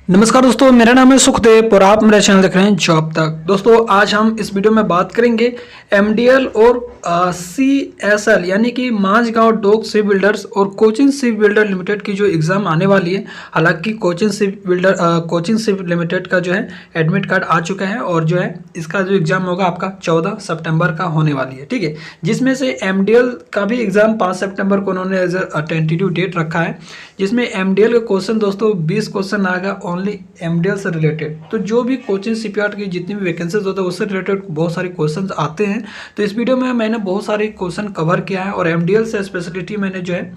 नमस्कार दोस्तों, मेरा नाम है सुखदेव और आप मेरा चैनल देख रहे हैं जॉब तक। दोस्तों आज हम इस वीडियो में बात करेंगे एमडीएल और सीएसएल यानी कि माझगांव डॉक शिप बिल्डर्स और कोचिन शिप बिल्डर लिमिटेड की जो एग्ज़ाम आने वाली है। हालांकि कोचिन शिप लिमिटेड का जो है एडमिट कार्ड आ चुका है और जो है इसका जो एग्ज़ाम होगा आपका 14 सितंबर का होने वाली है, ठीक है। जिसमें से एमडीएल का भी एग्ज़ाम 5 सितंबर को उन्होंने एज अ टेंटेटिव डेट रखा है, जिसमें एमडीएल का क्वेश्चन दोस्तों 20 क्वेश्चन आएगा ओनली एमडीएल से रिलेटेड। तो जो भी कोचिंग शिपयार्ड की जितनी भी वैकेंसीज होते हैं उससे रिलेटेड बहुत सारे क्वेश्चंस आते हैं। तो इस वीडियो में मैंने बहुत सारे क्वेश्चन कवर किया है और एमडीएल से स्पेशलिटी मैंने जो है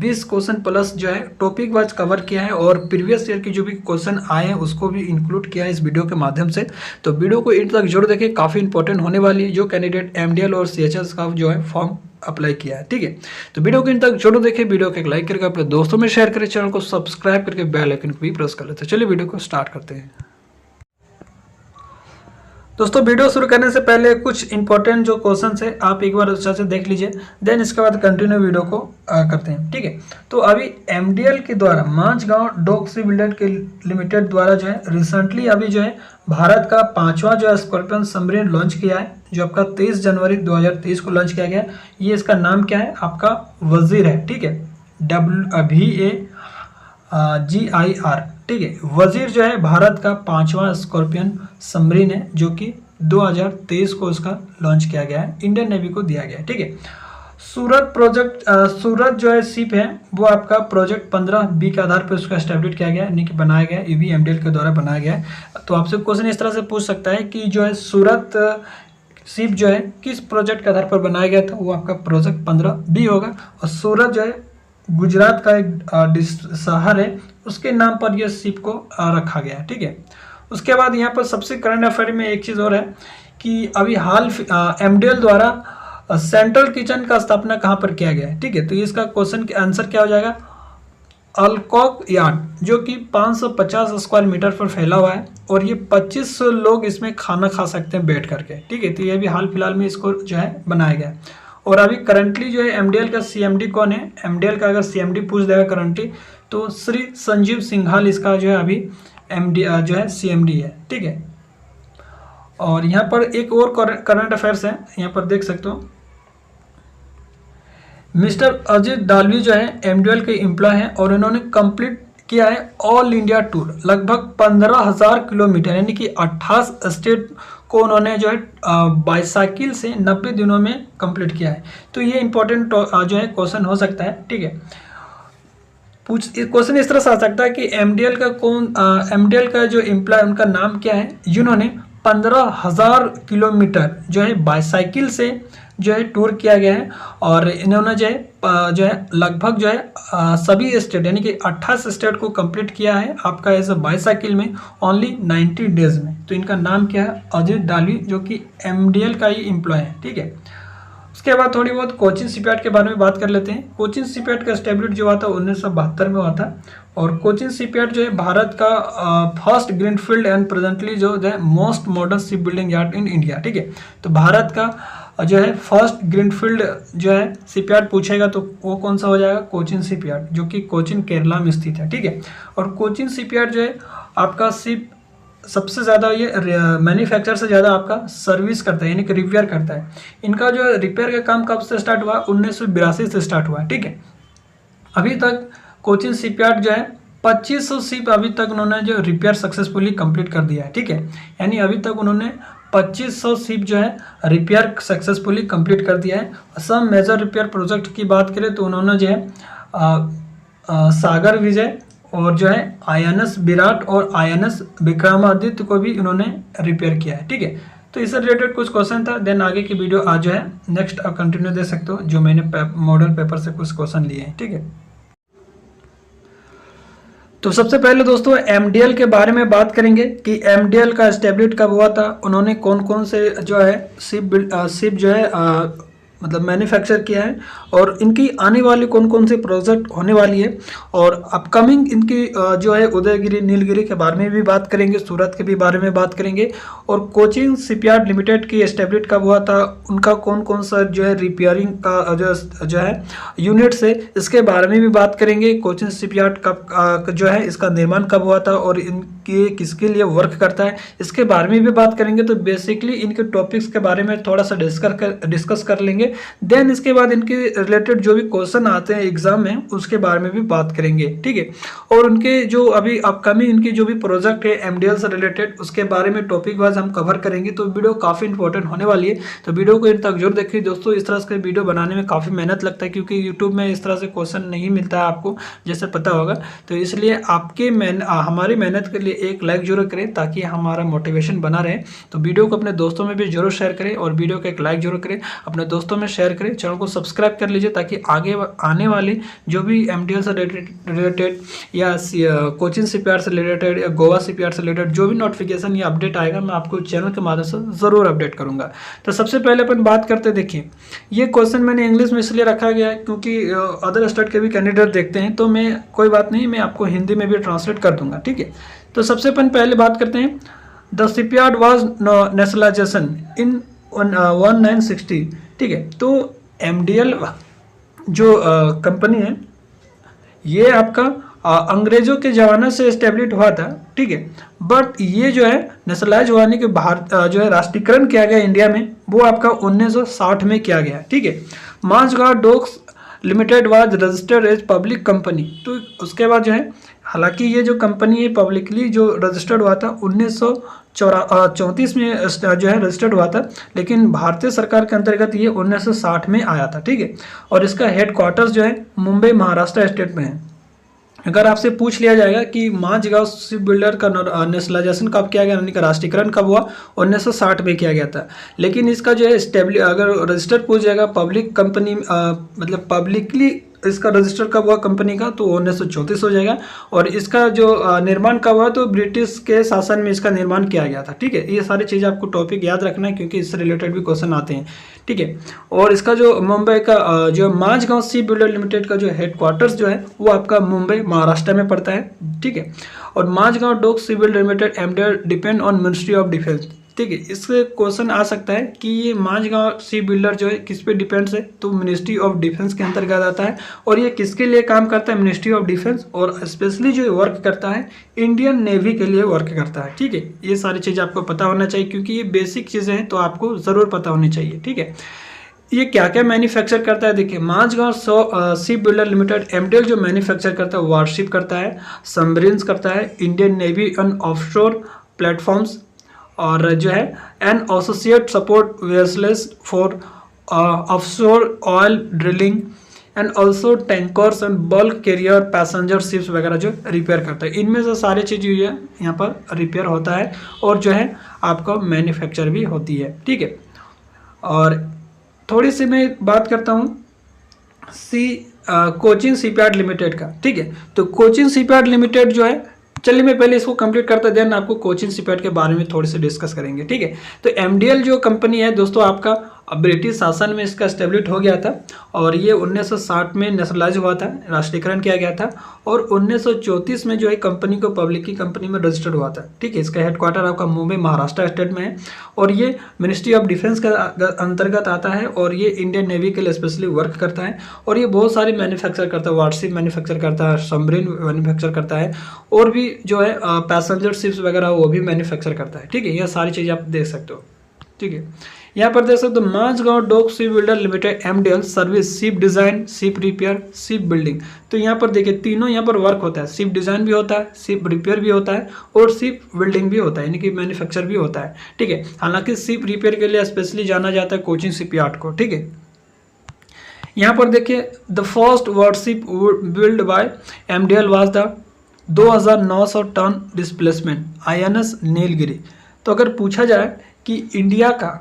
20 क्वेश्चन प्लस जो है टॉपिक वाइज कवर किया है और प्रीवियस ईयर की जो भी क्वेश्चन आए हैं उसको भी इंक्लूड किया है इस वीडियो के माध्यम से। तो वीडियो को इन तक जरूर देखें, काफ़ी इंपॉर्टेंट होने वाली है जो कैंडिडेट एमडीएल और सीएचएस का जो है फॉर्म अप्लाई किया है, ठीक है। तो वीडियो को इन तक जरूर देखें, वीडियो को एक लाइक करके अपने दोस्तों में शेयर करें, चैनल को सब्सक्राइब करके बेल आइकन को भी प्रेस कर लेते हैं। चलिए वीडियो को स्टार्ट करते हैं। दोस्तों वीडियो शुरू करने से पहले कुछ इंपॉर्टेंट जो क्वेश्चन है आप एक बार अच्छे से देख लीजिए, देन इसके बाद कंटिन्यू वीडियो को करते हैं, ठीक है। तो अभी एमडीएल के द्वारा माझगांव डॉक शिप बिल्डर के लिमिटेड द्वारा जो है रिसेंटली अभी जो है भारत का 5वां जो है स्कॉर्पियन सबमरीन लॉन्च किया है, जो आपका 23 जनवरी 2023 को लॉन्च किया गया है। ये इसका नाम क्या है, आपका वजीर है, ठीक है, WVAGIR, ठीक है। वजीर जो है भारत का 5वां स्कॉर्पियन सबमरीन है जो कि 2023 को उसका लॉन्च किया गया है, इंडियन नेवी को दिया गया है, ठीक है। सूरत जो है शिप है वो आपका प्रोजेक्ट 15B के आधार पर उसका एस्टेब्लिश किया गया है, यानी कि बनाया गया है, ये भी एमडीएल के द्वारा बनाया गया है। तो आपसे क्वेश्चन इस तरह से पूछ सकता है कि जो है सूरत शिप जो है किस प्रोजेक्ट के आधार पर बनाया गया था, वो आपका प्रोजेक्ट 15B होगा। और सूरत जो है गुजरात का एक शहर है, उसके नाम पर यह शिप को रखा गया है, ठीक है। उसके बाद यहाँ पर सबसे करंट अफेयर में एक चीज़ और है कि अभी हाल एमडीएल द्वारा सेंट्रल किचन का स्थापना कहाँ पर किया गया है, ठीक है। तो इसका क्वेश्चन का आंसर क्या हो जाएगा, अल्कॉक यार्ड, जो कि 550 स्क्वायर मीटर पर फैला हुआ है और ये 25 लोग इसमें खाना खा सकते हैं बैठ करके, ठीक है। तो ये भी हाल फिलहाल में इसको जो है बनाया गया है। और अभी करंटली जो है एमडीएल का सीएमडी कौन है, एमडीएल का अगर सीएमडी पूछ देगा करंटली तो श्री संजीव सिंघाल इसका जो है अभी एमडी जो है सीएमडी है, ठीक है। और यहाँ पर एक और करंट अफेयर्स है, यहाँ पर देख सकते हो, मिस्टर अजित डालवी जो है एमडीएल के एम्प्लॉय हैं और इन्होंने कंप्लीट किया है ऑल इंडिया टूर, लगभग 15,000 किलोमीटर यानी कि 28 स्टेट को उन्होंने जो है बाईसाइकिल से 90 दिनों में कंप्लीट किया है। तो ये इंपॉर्टेंट जो है क्वेश्चन हो सकता है, ठीक है। क्वेश्चन इस तरह से आ सकता है कि एमडीएल का जो एम्प्लॉय उनका नाम क्या है, जिन्होंने 15,000 किलोमीटर जो है बाईसाइकिल से जो है टूर किया गया है और इन्होंने जो है लगभग जो है सभी स्टेट यानी कि 28 स्टेट को कंप्लीट किया है आपका ऐसे बाईसाइकिल में ओनली 90 डेज में। तो इनका नाम क्या है, अजित डालवी, जो कि एमडीएल का ही एम्प्लॉय है, ठीक है। उसके बाद थोड़ी बहुत कोचिन शिपयार्ड के बारे में बात कर लेते हैं। कोचिन शिपयार्ड का एस्टेब्लिश जो हुआ था 1972 में हुआ था और कोचिन शिपयार्ड जो है भारत का फर्स्ट ग्रीनफील्ड एंड प्रेजेंटली जो है most modern ship building yard in India, ठीक है। तो भारत का जो है फर्स्ट ग्रीनफील्ड जो है शिपयार्ड पूछेगा तो वो कौन सा हो जाएगा, कोचिन शिपयार्ड, जो कि कोचिन केरला में स्थित है, ठीक है। और कोचिन शिपयार्ड जो है आपका शिप सबसे ज़्यादा ये मैन्युफैक्चर से ज़्यादा आपका सर्विस करता है यानी कि रिपेयर करता है। इनका जो रिपेयर का काम कब से स्टार्ट हुआ, 1982 से स्टार्ट हुआ है, ठीक है। अभी तक कोचिन शिपयार्ड जो है 2500 शिप अभी तक उन्होंने जो रिपेयर सक्सेसफुली कंप्लीट कर दिया है, ठीक है। यानी अभी तक उन्होंने 2500 शिप जो है रिपेयर सक्सेसफुली कंप्लीट कर दिया है। सम मेजर रिपेयर प्रोजेक्ट की बात करें तो उन्होंने जो है सागर विजय और जो है आईएनएस विराट और आईएनएस विक्रमादित्य को भी उन्होंने रिपेयर किया है, ठीक है। तो इससे रिलेटेड कुछ क्वेश्चन था, देन आगे की वीडियो आज जो है नेक्स्ट कंटिन्यू दे सकते हो, जो मैंने मॉडल पेपर से कुछ क्वेश्चन लिए हैं, ठीक है। तो सबसे पहले दोस्तों एमडीएल के बारे में बात करेंगे कि एमडीएल का एस्टेब्लिश कब हुआ था, उन्होंने कौन कौन से जो है शिप जो है मतलब मैन्युफैक्चर किया है और इनकी आने वाली कौन कौन सी प्रोजेक्ट होने वाली है और अपकमिंग इनकी जो है उदयगिरी नीलगिरी के बारे में भी बात करेंगे, सूरत के भी बारे में बात करेंगे और कोचिन शिपयार्ड लिमिटेड की एस्टेब्लिश कब हुआ था, उनका कौन कौन सा जो है रिपेयरिंग का जो है यूनिट्स है इसके बारे में भी बात करेंगे। कोचिन शिपयार्ड कब जो है इसका निर्माण कब हुआ था और इन कि किसके लिए वर्क करता है, इसके बारे में भी बात करेंगे। तो बेसिकली इनके टॉपिक्स के बारे में थोड़ा सा डिस्कस कर लेंगे। देन इसके बाद इनके रिलेटेड जो भी क्वेश्चन आते हैं एग्जाम में उसके बारे में भी बात करेंगे, ठीक है। और उनके जो अभी अपकमिंग इनकी जो भी प्रोजेक्ट है एमडीएल से रिलेटेड उसके बारे में टॉपिक वाइज हम कवर करेंगे। तो वीडियो काफ़ी इंपॉर्टेंट होने वाली है, तो वीडियो को इन तक जरूर देखिए दोस्तों। इस तरह से वीडियो बनाने में काफ़ी मेहनत लगता है क्योंकि यूट्यूब में इस तरह से क्वेश्चन नहीं मिलता है आपको, जैसे पता होगा। तो इसलिए आपके हमारी मेहनत के लिए एक लाइक जरूर करें ताकि हमारा मोटिवेशन बना रहे। तो वीडियो को अपने दोस्तों में भी जरूर शेयर करें और वीडियो को एक लाइक जरूर करें, अपने दोस्तों में शेयर करें, चैनल को सब्सक्राइब कर लीजिए ताकि आगे आने वाले जो भी एमडीएल से रिलेटेड या कोचिंग सीपीआर से रिलेटेड या गोवा सीपीआर से रिलेटेड जो भी नोटिफिकेशन या अपडेट आएगा मैं आपको चैनल के माध्यम से ज़रूर अपडेट करूंगा। तो सबसे पहले अपन बात करते हैं। देखिए ये क्वेश्चन मैंने इंग्लिश में इसलिए रखा गया है क्योंकि अदर स्टेट के भी कैंडिडेट देखते हैं, तो मैं कोई बात नहीं, मैं आपको हिंदी में भी ट्रांसलेट कर दूंगा, ठीक है। तो सबसे पहले बात करते हैं। द शिपयार्ड वाज नेशनलाइजेशन इन 1960, ठीक है। तो एमडीएल जो कंपनी है ये आपका अंग्रेजों के ज़माने से एस्टेब्लिश हुआ था, ठीक है। बट ये जो है नेशनलाइज होने के भारत जो है राष्ट्रीयकरण किया गया इंडिया में वो आपका 1960 में किया गया, ठीक है। Mazagon docks limited was registered as public company. तो उसके बाद जो है हालांकि ये जो कंपनी है पब्लिकली जो रजिस्टर्ड हुआ था 1934 में जो है रजिस्टर्ड हुआ था, लेकिन भारतीय सरकार के अंतर्गत ये 1960 में आया था, ठीक है। और इसका हेडक्वार्टर्स जो है मुंबई महाराष्ट्र स्टेट में है। अगर आपसे पूछ लिया जाएगा कि माझगांव शिप बिल्डर का नेशनलाइजेशन कब किया गया, यानी कि राष्ट्रीयकरण कब हुआ, 1960 में किया गया था। लेकिन इसका जो है अगर रजिस्टर पूछ जाएगा पब्लिक कंपनी मतलब पब्लिकली इसका रजिस्टर कब हुआ कंपनी का, तो 1934 हो जाएगा। और इसका जो निर्माण कब हुआ, तो ब्रिटिश के शासन में इसका निर्माण किया गया था, ठीक है। ये सारी चीज़ें आपको टॉपिक याद रखना है क्योंकि इससे रिलेटेड भी क्वेश्चन आते हैं, ठीक है। और इसका जो मुंबई का जो माझगांव शिप बिल्डर लिमिटेड का जो हेडक्वार्टर्स जो है वो आपका मुंबई महाराष्ट्र में पड़ता है, ठीक है। और Mazagon dock ship builder limited MDL depend on ministry of defence, ठीक है। इससे क्वेश्चन आ सकता है कि ये माझगांव शिप बिल्डर जो है किस पे डिपेंड्स है, तो मिनिस्ट्री ऑफ डिफेंस के अंतर्गत आता है। और ये किसके लिए काम करता है, मिनिस्ट्री ऑफ डिफेंस, और स्पेशली जो वर्क करता है इंडियन नेवी के लिए वर्क करता है, ठीक है। ये सारी चीज़ें आपको पता होना चाहिए क्योंकि ये बेसिक चीज़ें हैं तो आपको ज़रूर पता होनी चाहिए, ठीक है। ये क्या क्या मैन्युफैक्चर करता है, देखिए Mazagaon ship builder limited MDL जो मैन्युफैक्चर करता है वारशिप करता है, सबमरीन्स करता है, Indian navy and offshore platforms, और जो है an associate support vessels for offshore oil drilling and also tankers and bulk carrier passenger ships वगैरह जो रिपेयर करता है। इनमें से सारी चीज़ यहाँ पर रिपेयर होता है और जो है आपका मैन्युफैक्चर भी होती है, ठीक है। और थोड़ी सी मैं बात करता हूँ कोचिन शिपयार्ड लिमिटेड का, ठीक है। तो कोचिन शिपयार्ड लिमिटेड जो है, चलिए मैं पहले इसको कंप्लीट करता देन आपको कोचिन शिपयार्ड के बारे में थोड़ी सी डिस्कस करेंगे, ठीक है। तो एमडीएल जो कंपनी है दोस्तों आपका ब्रिटिश शासन में इसका एस्टेब्लिश हो गया था और ये 1960 में नेशनलाइज हुआ था, राष्ट्रीयकरण किया गया था। और 1934 में जो है कंपनी को पब्लिक की कंपनी में रजिस्टर्ड हुआ था, ठीक है। इसका हेडक्वार्टर आपका मुंबई महाराष्ट्र स्टेट में है और ये मिनिस्ट्री ऑफ डिफेंस के अंतर्गत आता है और ये इंडियन नेवी के लिए स्पेशली वर्क करता है। और ये बहुत सारी मैन्युफैक्चर करता है, वारशिप मैन्युफैक्चर करता है, सबमरीन मैन्युफैक्चर करता है और भी जो है पैसेंजर शिप्स वगैरह वो भी मैन्युफैक्चर करता है, ठीक है। ये सारी चीज़ें आप देख सकते हो, ठीक है। यहाँ पर देख सकते हो Mazagon dock ship builder limited MDL service ship design, ship repair, ship building. तो यहाँ पर देखिए तीनों यहाँ पर वर्क होता है, शिप डिजाइन भी होता है, शिप रिपेयर भी होता है और शिप बिल्डिंग भी होता है, यानी कि मैन्युफैक्चर भी होता है, ठीक है। हालांकि शिप रिपेयर के लिए स्पेशली जाना जाता है कोचिन शिपयार्ड को, ठीक है। यहाँ पर देखिए the first warship build by MDL was the 2900 ton displacement INS Nilgiri. तो अगर पूछा जाए कि इंडिया का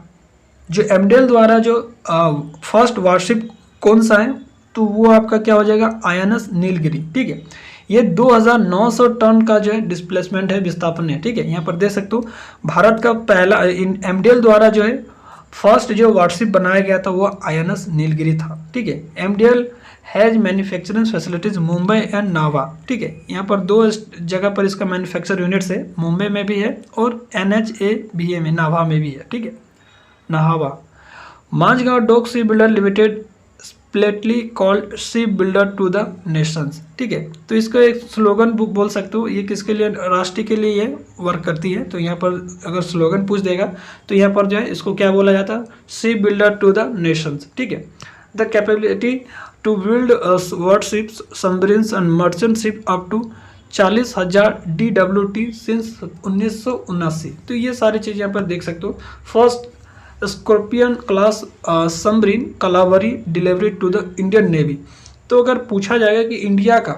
जो एमडीएल द्वारा जो फर्स्ट वारशिप कौन सा है, तो वो आपका क्या हो जाएगा INS नीलगिरी, ठीक है। ये 2900 टन का जो है डिस्प्लेसमेंट है, विस्थापन है, ठीक है। यहाँ पर देख सकते हो भारत का पहला एमडीएल द्वारा जो है फर्स्ट जो वारशिप बनाया गया था वो INS नीलगिरी था, ठीक है। MDL has manufacturing facilities Mumbai and Nhava, ठीक है। यहाँ पर दो जगह पर इसका मैन्युफैक्चर यूनिट्स है, मुंबई में भी है और NHABA में नाभा में भी है, ठीक है, Nhava. Mazagaon dock ship builder limited aptly called ship builder to the nations. ठीक है, तो इसको एक स्लोगन बोल सकते हो। ये किसके लिए, राष्ट्र के लिए ये वर्क करती है। तो यहाँ पर अगर स्लोगन पूछ देगा तो यहाँ पर जो है इसको क्या बोला जाता है, ship builder to the nations. ठीक है, the capability to build warships, submarines and merchant ship up to 40,000 DWT since 1979। तो ये सारी चीज़ यहाँ पर देख सकते हो। First scorpion class submarine Kalvari delivery to the Indian navy. तो अगर पूछा जाएगा कि इंडिया का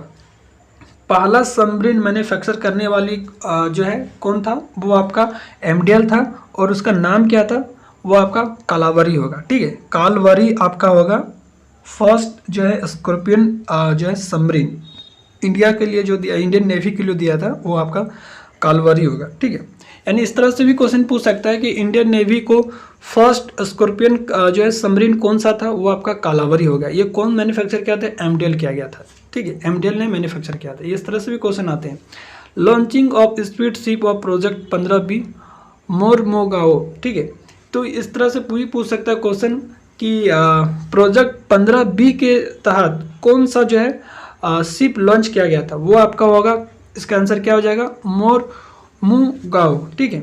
पहला सबमरीन मैन्युफैक्चर करने वाली जो है कौन था, वो आपका MDL था और उसका नाम क्या था, वो आपका कलावरी होगा। ठीक है, कालवरी आपका होगा फर्स्ट जो है स्कॉर्पियन जो है सबमरीन इंडिया के लिए जो दिया, इंडियन नेवी के लिए दिया था, वो आपका कालवरी होगा। ठीक है, यानी इस तरह से भी क्वेश्चन पूछ सकता है कि इंडियन नेवी को फर्स्ट स्कॉर्पियन जो है सबमरीन कौन सा था, वो आपका कालावरी होगा। ये कौन मैन्युफैक्चर किया था, MDL किया गया था। ठीक है, MDL ने मैन्युफैक्चर किया था। इस तरह से भी क्वेश्चन आते हैं। Launching of speed ship of project 15B मोरमोगाओ। ठीक है, तो इस तरह से पूछ सकता है क्वेश्चन कि प्रोजेक्ट 15B के तहत कौन सा जो है शिप लॉन्च किया गया था, वो आपका होगा, इसका आंसर क्या हो जाएगा, मोरमुगाओ। ठीक है,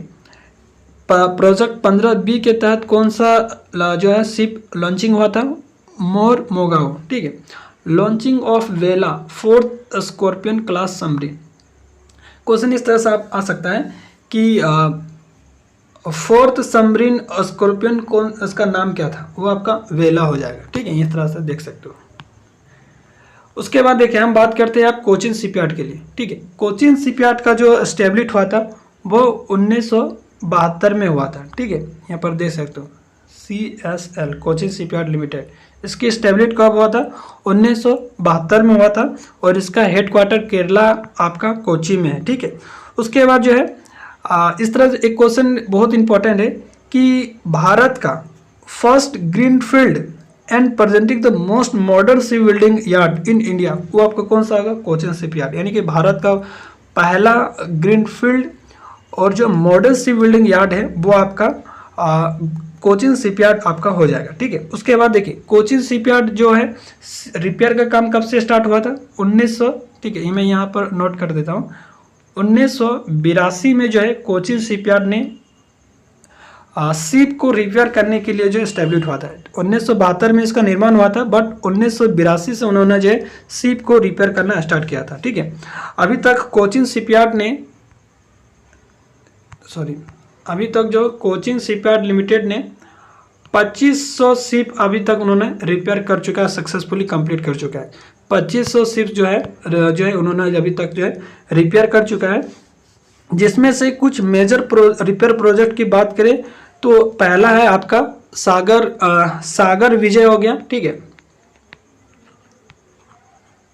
प्रोजेक्ट 15B के तहत कौन सा जो है शिप लॉन्चिंग हुआ था, मोरमुगाओ। ठीक है, लॉन्चिंग ऑफ वेला fourth scorpion class submarine. Question इस तरह से आ सकता है कि फोर्थ सबमरीन स्कॉर्पियन कौन, इसका नाम क्या था, वो आपका वेला हो जाएगा। ठीक है, इस तरह से देख सकते हो। उसके बाद देखिए हम बात करते हैं आप कोचिन शिपयार्ड के लिए। ठीक है, कोचिन शिपयार्ड का जो एस्टेब्लिश हुआ था वो 1972 में हुआ था। ठीक है, यहाँ पर देख सकते हो CSL कोचिन शिपयार्ड लिमिटेड। इसकी एस्टेब्लिश कब हुआ था, 1972 में हुआ था और इसका हेडक्वार्टर केरला आपका कोची में है। ठीक है, उसके बाद जो है इस तरह से एक क्वेश्चन बहुत इंपॉर्टेंट है कि भारत का first greenfield and presenting the most modern ship building yard in India, वो आपका कौन सा होगा, कोचिन शिपयार्ड। यानी कि भारत का पहला ग्रीनफील्ड और जो मॉडर्न शिप बिल्डिंग यार्ड है वो आपका कोचिन शिपयार्ड आपका हो जाएगा। ठीक है, उसके बाद देखिए कोचिन शिपयार्ड जो है रिपेयर का काम कब से स्टार्ट हुआ था, 1900। ठीक है, मैं यहाँ पर नोट कर देता हूँ, 1982 में जो है कोचिन शिपयार्ड ने शिप को रिपेयर करने के लिए जो एस्टेब्लिश हुआ था। 1972 में इसका निर्माण हुआ था, बट 1982 से उन्होंने जो है शिप को रिपेयर करना स्टार्ट किया था। ठीक है, अभी तक कोचिन शिपयार्ड ने अभी तक जो कोचिन शिपयार्ड लिमिटेड ने 2500 शिप अभी तक उन्होंने रिपेयर कर चुका है, सक्सेसफुली कंप्लीट कर चुका है। 2500 शिप जो है उन्होंने अभी तक जो है रिपेयर कर चुका है, जिसमें से कुछ मेजर रिपेयर प्रोजेक्ट की बात करें तो पहला है आपका सागर विजय हो गया। ठीक है,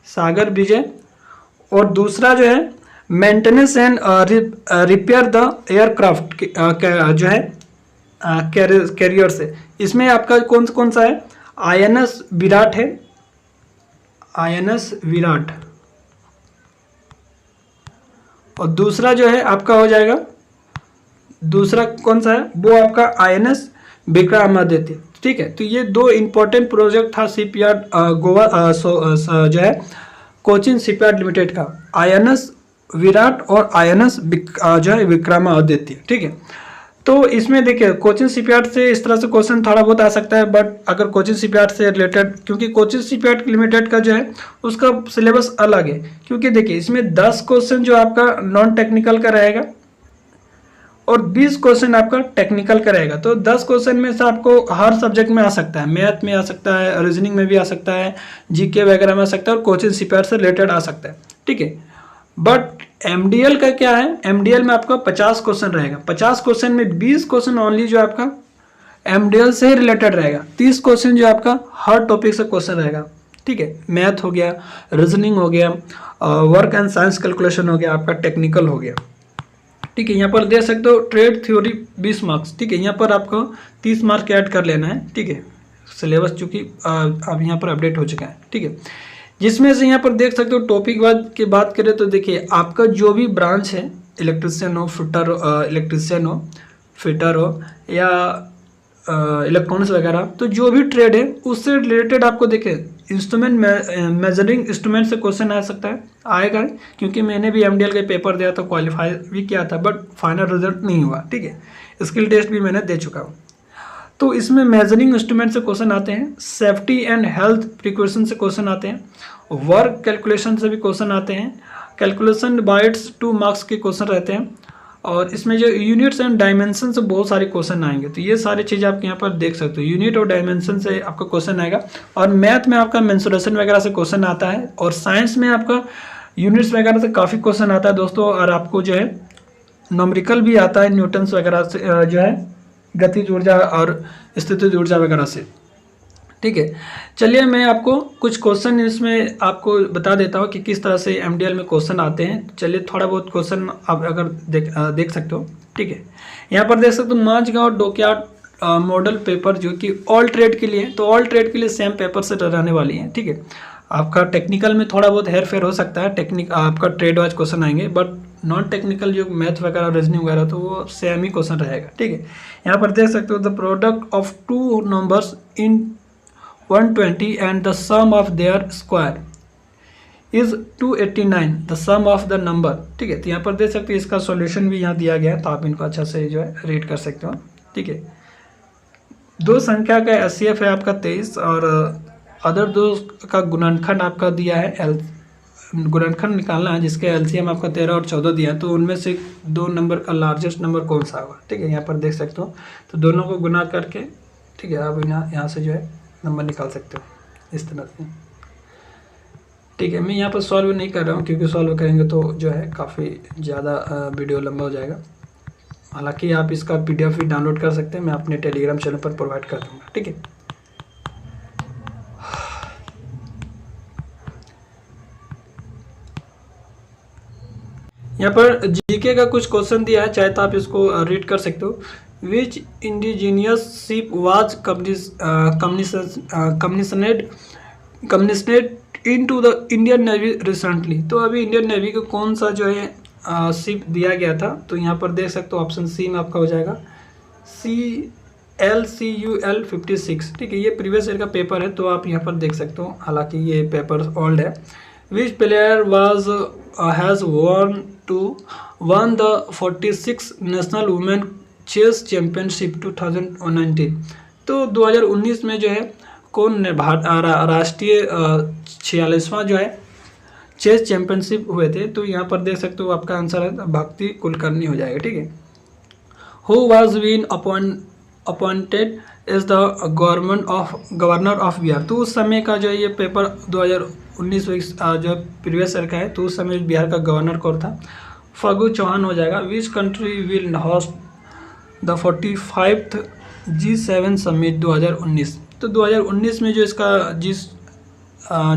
सागर विजय, और दूसरा जो है maintenance and repair the aircraft जो है कैरियर से। इसमें आपका कौन सा है, INS विराट है, INS विराट, और दूसरा जो है आपका हो जाएगा, दूसरा कौन सा है, वो आपका INS विक्रमादित्य। ठीक है, तो ये दो इंपॉर्टेंट प्रोजेक्ट था शिपयार्ड गोवा जो है कोचिन शिपयार्ड लिमिटेड का, INS विराट और INS जो है विक्रमादित्य। ठीक है, तो इसमें देखिए कोचिन शिपयार्ड से इस तरह से क्वेश्चन थोड़ा बहुत आ सकता है, बट अगर कोचिन शिपयार्ड से रिलेटेड, क्योंकि कोचिन शिपयार्ड लिमिटेड का जो है उसका सिलेबस अलग है, क्योंकि देखिए इसमें 10 क्वेश्चन जो आपका नॉन टेक्निकल का रहेगा और 20 क्वेश्चन आपका टेक्निकल का रहेगा। तो 10 क्वेश्चन में से आपको हर सब्जेक्ट में आ सकता है, मैथ में आ सकता है, रीजनिंग में भी आ सकता है, GK वगैरह में आ सकता है और कोचिन शिपयार्ड से रिलेटेड आ सकता है। ठीक है, बट MDL का क्या है, MDL में आपका 50 क्वेश्चन रहेगा। 50 क्वेश्चन में 20 क्वेश्चन ओनली जो आपका MDL से रिलेटेड रहेगा, 30 क्वेश्चन जो आपका हर टॉपिक से क्वेश्चन रहेगा। ठीक है, मैथ हो गया, रीजनिंग हो गया, वर्क एंड साइंस कैलकुलेशन हो गया, आपका टेक्निकल हो गया। ठीक है, यहाँ पर देख सकते हो ट्रेड थ्योरी 20 मार्क्स। ठीक है, यहाँ पर आपको 30 मार्क ऐड कर लेना है। ठीक है, सिलेबस चूँकि अब यहाँ पर अपडेट हो चुका है। ठीक है, जिसमें से यहाँ पर देख सकते हो टॉपिक वाइज की बात करें तो देखिए आपका जो भी ब्रांच है, इलेक्ट्रिशियन हो, फिटर हो या इलेक्ट्रॉनिक्स वगैरह, तो जो भी ट्रेड है उससे रिलेटेड आपको देखें इंस्ट्रूमेंट मेजरिंग इंस्ट्रूमेंट से क्वेश्चन आ सकता है, आएगा, क्योंकि मैंने भी एमडीएल का पेपर दिया था, क्वालिफाई भी किया था, बट फाइनल रिजल्ट नहीं हुआ। ठीक है, स्किल टेस्ट भी मैंने दे चुका हूँ। तो इसमें मेजरिंग इंस्ट्रूमेंट से क्वेश्चन आते हैं, सेफ्टी एंड हेल्थ प्रिकॉशन से क्वेश्चन आते हैं, वर्क कैलकुलेशन से भी क्वेश्चन आते हैं, कैलकुलेशन बाइट्स 2 मार्क्स के क्वेश्चन रहते हैं, और इसमें जो यूनिट्स एंड डायमेंशन से बहुत सारे क्वेश्चन आएंगे। तो ये सारी चीज़ आप यहाँ पर देख सकते हो, यूनिट और डायमेंशन से आपका क्वेश्चन आएगा, और मैथ में आपका मेंसुरेशन वगैरह से क्वेश्चन आता है, और साइंस में आपका यूनिट्स वगैरह से काफ़ी क्वेश्चन आता है दोस्तों, और आपको जो है न्यूमेरिकल भी आता है, न्यूटन्स वगैरह से जो है गतिज ऊर्जा और स्थितिज ऊर्जा वगैरह से। ठीक है, चलिए मैं आपको कुछ क्वेश्चन इसमें आपको बता देता हूँ कि किस तरह से एमडीएल में क्वेश्चन आते हैं। चलिए थोड़ा बहुत क्वेश्चन आप अगर देख सकते हो। ठीक है, यहाँ पर देख सकते हो मांझगांव डॉकयार्ड मॉडल पेपर जो कि ऑल ट्रेड के लिए, तो ऑल ट्रेड के लिए सेम पेपर से रहने वाली है। ठीक है, आपका टेक्निकल में थोड़ा बहुत हेर फेर हो सकता है, टेक्निक आपका ट्रेड वाइज क्वेश्चन आएंगे, बट नॉन टेक्निकल जो मैथ वगैरह रीजनिंग वगैरह तो वो सेम ही क्वेश्चन रहेगा। ठीक है, यहाँ पर देख सकते हो the product of 2 numbers in 120 and the sum of their square is 289 the sum of the number. ठीक है, तो यहाँ पर देख सकते हो इसका सॉल्यूशन भी यहाँ दिया गया है, तो आप इनको अच्छा से जो है रीड कर सकते हो। ठीक है, 2 संख्या का एचसीएफ है आपका 23, और अदर 2 का गुणनखंड आपका दिया है, गुणनखंड निकालना है जिसके एलसीएम आपका 13 और 14 दिया है, तो उनमें से 2 नंबर का लार्जेस्ट नंबर कौन सा होगा। ठीक है, यहाँ पर देख सकते हो, तो दोनों को गुना करके, ठीक है, आप यहाँ से जो है नंबर निकाल सकते हो इस तरह से। ठीक है, मैं यहाँ पर सॉल्व नहीं कर रहा हूँ, क्योंकि सॉल्व करेंगे तो जो है काफ़ी ज़्यादा वीडियो लंबा हो जाएगा। हालांकि आप इसका पीडीएफ भी डाउनलोड कर सकते हैं, मैं अपने टेलीग्राम चैनल पर प्रोवाइड कर दूँगा। ठीक है, यहाँ पर जीके का कुछ क्वेश्चन दिया है, चाहे तो आप इसको रीड कर सकते हो। Which indigenous ship was commissioned into the Indian navy recently. तो अभी इंडियन नेवी को कौन सा जो है शिप दिया गया था, तो यहाँ पर देख सकते हो ऑप्शन सी में आपका हो जाएगा CLCUL 56। ठीक है, ये प्रीवियस ईयर का पेपर है, तो आप यहाँ पर देख सकते हो, हालांकि ये पेपर ओल्ड है। Which player was has won the 46 national women chess championship 2019। तो 2019 में जो है कौन ने राष्ट्रीय 46वां जो है चेस चैंपियनशिप हुए थे, तो यहाँ पर देख सकते हो आपका आंसर है भक्ति कुलकर्णी हो जाएगा। ठीक है, who was been appointed as the governor of Bihar. तो उस समय का जो ये पेपर 2019 जो प्रीवियस ईयर का है, तो उस समय बिहार का गवर्नर कौन था, फागू चौहान हो जाएगा। Which country will host the 45th G7 summit 2019। तो 2019 में जो इसका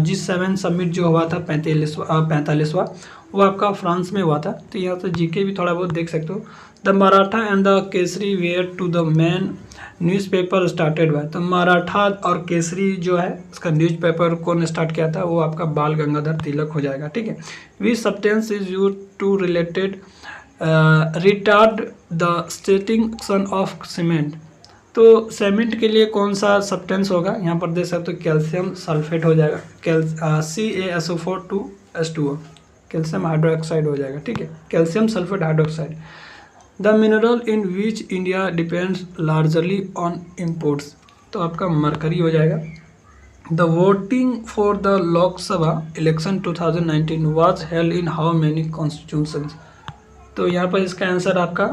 G7 समिट जो हुआ था 45वां, वो आपका फ्रांस में हुआ था। तो यहाँ से जीके भी थोड़ा बहुत देख सकते हो। The Maratha and the Kesari were two the main newspaper started by. तो मराठा और केसरी जो है इसका न्यूज़पेपर कौन स्टार्ट किया था, वो आपका बाल गंगाधर तिलक हो जाएगा। ठीक है, which substance is used to retard the stating of cement. तो सीमेंट के लिए कौन सा सब्सटेंस होगा, यहाँ पर देख सकते हो कैल्शियम सल्फेट हो जाएगा, CaSO4 2H2O, कैल्शियम हाइड्रोक्साइड हो जाएगा। ठीक है, calcium sulphate hydroxide. The mineral in which India depends largely on imports. तो आपका मरकरी हो जाएगा। The voting for the Lok Sabha election 2019 was held in how many constitutions. तो यहाँ पर इसका आंसर आपका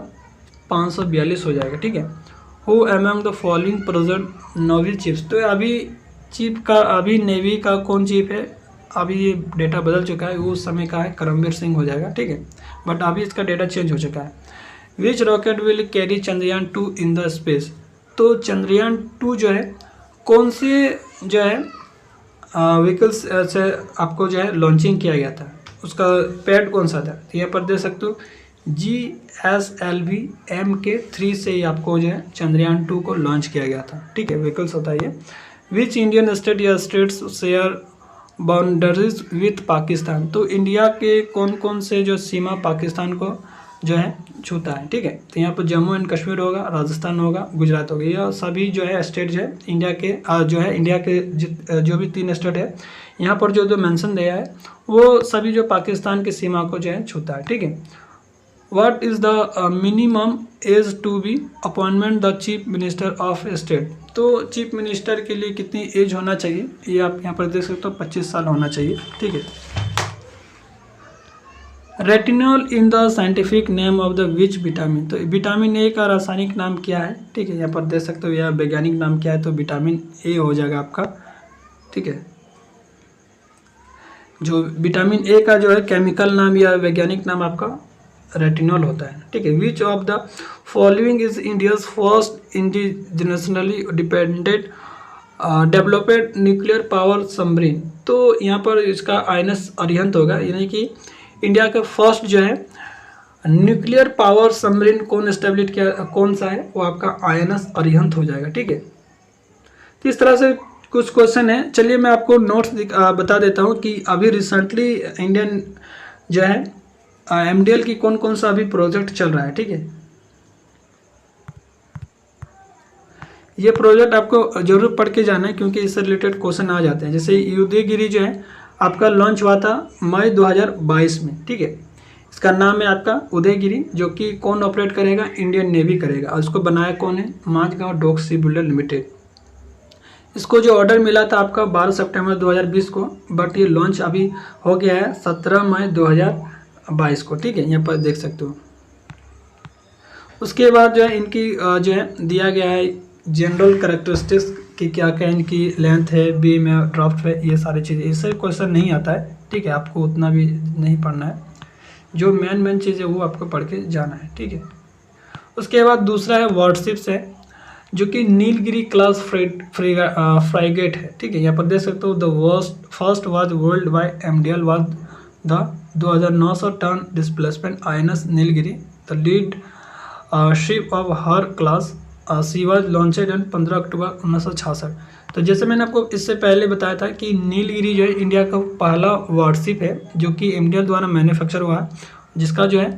542 हो जाएगा। ठीक है, who among the following present navy chiefs. तो अभी चीफ का, अभी नेवी का कौन चीफ है, अभी ये डेटा बदल चुका है, उस समय का है करमबीर सिंह हो जाएगा। ठीक है, बट अभी इसका डेटा चेंज हो चुका है। Which rocket will carry Chandrayaan 2 in the space. तो चंद्रयान 2 जो है कौन से जो है व्हीकल्स से आपको जो है लॉन्चिंग किया गया था, उसका पैड कौन सा था। तो यहाँ पर देख सकते हो GSLV MK3 से ही आपको जो है चंद्रयान 2 को लॉन्च किया गया था। ठीक है, व्हीकल्स होता है ये। विच इंडियन स्टेट या states share boundaries with Pakistan. तो इंडिया के कौन कौन से जो सीमा पाकिस्तान को जो है छूता है। ठीक है, तो यहाँ पर जम्मू एंड कश्मीर होगा, राजस्थान होगा, गुजरात होगा, यह सभी जो है स्टेट जो है इंडिया के इंडिया के जो भी 3 स्टेट है यहाँ पर जो मेंशन दिया है वो सभी जो पाकिस्तान की सीमा को जो है छूता है। ठीक है, what is the minimum age to be appointment the chief minister of state. तो चीफ मिनिस्टर के लिए कितनी एज होना चाहिए, ये आप यहाँ पर देख सकते हो 25 साल होना चाहिए। ठीक है, retinol in the scientific name of the which vitamin. तो विटामिन ए का रासायनिक नाम क्या है। ठीक है, यहाँ पर देख सकते हो, यह वैज्ञानिक नाम क्या है, तो विटामिन ए हो जाएगा आपका। ठीक है, जो विटामिन ए का जो है केमिकल नाम या वैज्ञानिक नाम आपका रेटिनॉल होता है। ठीक है, which of the following is India's first indigenously dependent developed nuclear power submarine. तो यहाँ पर इसका INS अरिहंत होगा, यानी कि इंडिया का फर्स्ट जो है न्यूक्लियर पावर सबमरीन कौन एस्टेब्लिश किया, कौन सा है, वो आपका INS अरिहंत हो जाएगा। ठीक है, तो इस तरह से कुछ क्वेश्चन है। चलिए मैं आपको नोट्स बता देता हूँ कि अभी रिसेंटली इंडियन जो है MDL की कौन कौन सा अभी प्रोजेक्ट चल रहा है। ठीक है, ये प्रोजेक्ट आपको जरूर पढ़ के जाना है क्योंकि इससे रिलेटेड क्वेश्चन आ जाते हैं। जैसे उदयगिरी जो है आपका लॉन्च हुआ था मई 2022 में। ठीक है, इसका नाम है आपका उदयगिरी, जो कि कौन ऑपरेट करेगा, इंडियन नेवी करेगा, और इसको बनाया कौन है, Mazagon dock ship builder limited. इसको जो ऑर्डर मिला था आपका 12 सितंबर 2020 को, बट ये लॉन्च अभी हो गया है 17 मई 2022 को। ठीक है, यहाँ पर देख सकते हो। उसके बाद जो है इनकी जो है दिया गया है जनरल कैरेक्टरिस्टिक्स कि क्या क्या इनकी लेंथ है, बीम है, ड्राफ्ट है, ये सारी चीज़ें। इससे क्वेश्चन नहीं आता है। ठीक है, आपको उतना भी नहीं पढ़ना है, जो मेन चीज़ है वो आपको पढ़ के जाना है। ठीक है, उसके बाद दूसरा है वारशिप्स है, जो कि नीलगिरी क्लास फ्राइगेट है। ठीक है, यहाँ पर देख सकते हो, the first was world by MDL was the 2900 ton displacement INS Nilgiri, the lead ship of her class she was launched on 15 October 1966। तो जैसे मैंने आपको इससे पहले बताया था कि नीलगिरी जो है इंडिया का पहला वारशिप है जो कि MDL द्वारा मैन्युफैक्चर हुआ है, जिसका जो है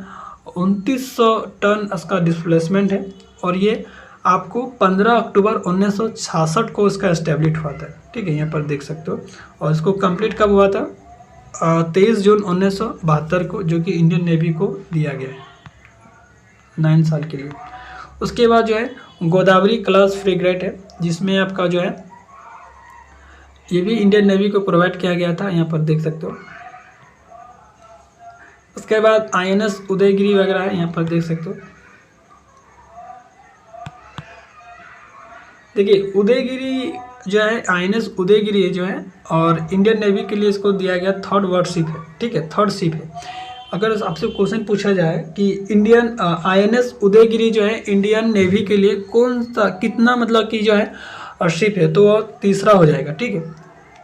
2900 टन इसका डिस्प्लेसमेंट है, और ये आपको 15 अक्टूबर 1966 को इसका इस्टेब्लिश हुआ था। ठीक है, यहाँ पर देख सकते हो, और इसको कंप्लीट कब हुआ था, 23 जून 1972 को, जो कि इंडियन नेवी को दिया गया है 9 साल के लिए। उसके बाद जो है गोदावरी क्लास फ्रिगेट है, जिसमें आपका जो है ये भी इंडियन नेवी को प्रोवाइड किया गया था, यहाँ पर देख सकते हो। उसके बाद INS उदयगिरी वगैरह है, यहाँ पर देख सकते हो। देखिए उदयगिरी जो है INS उदयगिरी जो है, और इंडियन नेवी के लिए इसको दिया गया 3rd वारशिप है। ठीक है, 3rd शिप है। अगर आपसे क्वेश्चन पूछा जाए कि इंडियन INS उदयगिरी जो है इंडियन नेवी के लिए कौन सा कितना मतलब कि जो है शिप है, तो वो तीसरा हो जाएगा। ठीक है,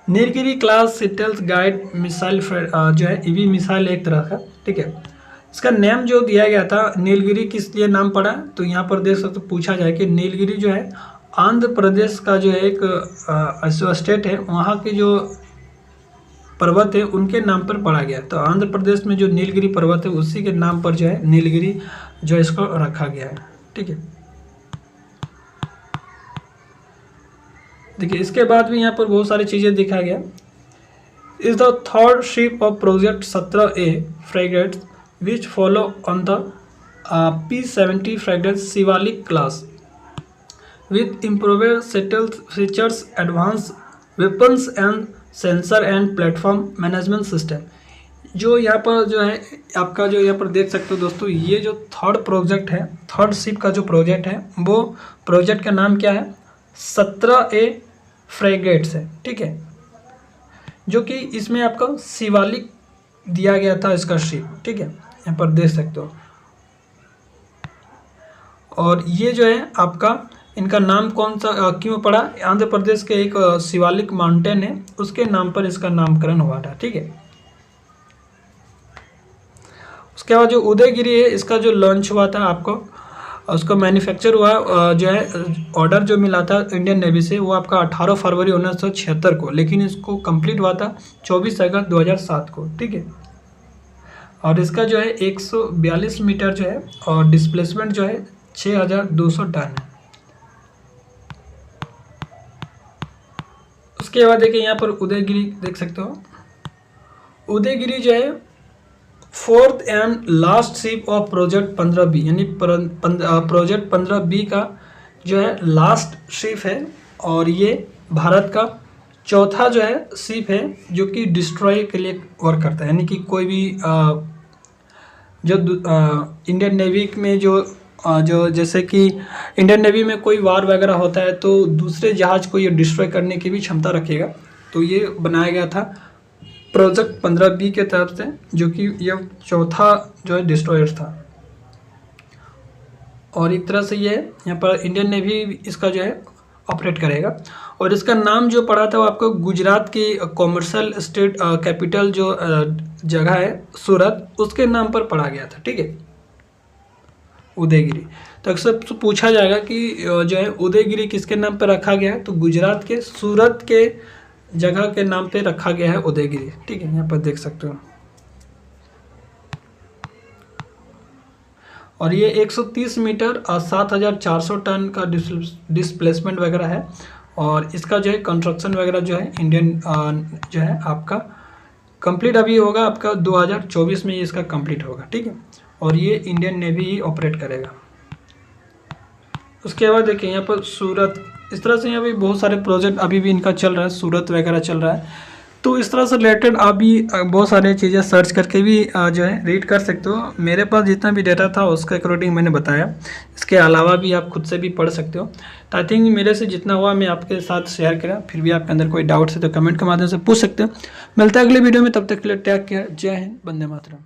नीलगिरी क्लास सिटेल्स गाइड मिसाइल जो है EV मिसाइल एक तरह का। ठीक है, इसका नेम जो दिया गया था नीलगिरी किस लिए नाम पड़ा, तो यहाँ पर देख सकते पूछा जाए कि नीलगिरी जो है आंध्र प्रदेश का जो है एक स्टेट है, वहाँ के जो पर्वत है उनके नाम पर पड़ा गया। तो आंध्र प्रदेश में जो नीलगिरी पर्वत है उसी के नाम पर जो है नीलगिरी जो है इसको रखा गया है। ठीक है, देखिए इसके बाद भी यहाँ पर बहुत सारी चीज़ें दिखा गया। Is the 3rd ship of project 17A frigate which follow on the P-70 frigate Shivalik class with improved stealth features, advance weapons and sensor and platform management system. जो यहाँ पर जो है आपका जो यहाँ पर देख सकते हो दोस्तों, ये जो 3rd प्रोजेक्ट है, 3rd शिप का जो प्रोजेक्ट है, वो प्रोजेक्ट का नाम क्या है, 17A फ्रेगेट्स है। ठीक है, जो कि इसमें आपका शिवालिक दिया गया था इसका शिप। ठीक है, यहाँ पर देख सकते हो। और ये जो है आपका इनका नाम कौन सा क्यों पड़ा, आंध्र प्रदेश के एक शिवालिक माउंटेन है उसके नाम पर इसका नामकरण हुआ था। ठीक है, उसके बाद जो उदयगिरी है इसका जो लॉन्च हुआ था आपको, उसको मैन्युफैक्चर हुआ जो है ऑर्डर जो मिला था इंडियन नेवी से, वो आपका 18 फरवरी 1976 को, लेकिन इसको कंप्लीट हुआ था 24 अगस्त 2007 को। ठीक है, और इसका जो है 142 मीटर जो है और डिस्प्लेसमेंट जो है 6200 टन है। उसके बाद देखिए यहाँ पर उदयगिरी देख सकते हो। उदयगिरी जो है fourth and last ship of project 15B, यानी प्रोजेक्ट 15B का जो है लास्ट शिप है और ये भारत का चौथा जो है शिप है जो कि डिस्ट्रॉय के लिए वर्क करता है। यानी कि कोई भी जो इंडियन नेवी में जो जैसे कि इंडियन नेवी में कोई वार वगैरह होता है तो दूसरे जहाज को ये डिस्ट्रॉय करने की भी क्षमता रखेगा। तो ये बनाया गया था प्रोजेक्ट 15B के तरफ से, जो कि यह चौथा जो है डिस्ट्रॉयर था। और एक तरह से ये यहाँ पर इंडियन नेवी इसका जो है ऑपरेट करेगा। और इसका नाम जो पड़ा था वो आपको गुजरात की कॉमर्शियल स्टेट कैपिटल जो जगह है सूरत, उसके नाम पर पड़ा गया था। ठीक है, उदयगिरी। तो अक्सर पूछा जाएगा कि जो है उदयगिरी किसके नाम पर रखा गया है, तो गुजरात के सूरत के जगह के नाम पे रखा गया है उदयगिरी। ठीक है, यहाँ पर देख सकते हो। और ये 130 मीटर और 7400 टन का डिस्प्लेसमेंट वगैरह है। और इसका जो है कंस्ट्रक्शन वगैरह जो है इंडियन जो है आपका कंप्लीट अभी होगा, आपका 2024 में ये इसका कंप्लीट होगा। ठीक है, और ये इंडियन नेवी ही ऑपरेट करेगा। उसके बाद देखिए यहाँ पर सूरत, इस तरह से यहाँ पे बहुत सारे प्रोजेक्ट अभी भी इनका चल रहा है, सूरत वगैरह चल रहा है। तो इस तरह से रिलेटेड आप भी बहुत सारी चीज़ें सर्च करके भी जो है रीड कर सकते हो। मेरे पास जितना भी डेटा था उसके अकॉर्डिंग मैंने बताया। इसके अलावा भी आप खुद से भी पढ़ सकते हो। तो आई थिंक मेरे से जितना हुआ मैं आपके साथ शेयर करा। फिर भी आपके अंदर कोई डाउट्स है तो कमेंट के माध्यम से पूछ सकते हो। मिलता है अगले वीडियो में, तब तक के लिए टेक केयर। जय हिंद, वंदे मातरम।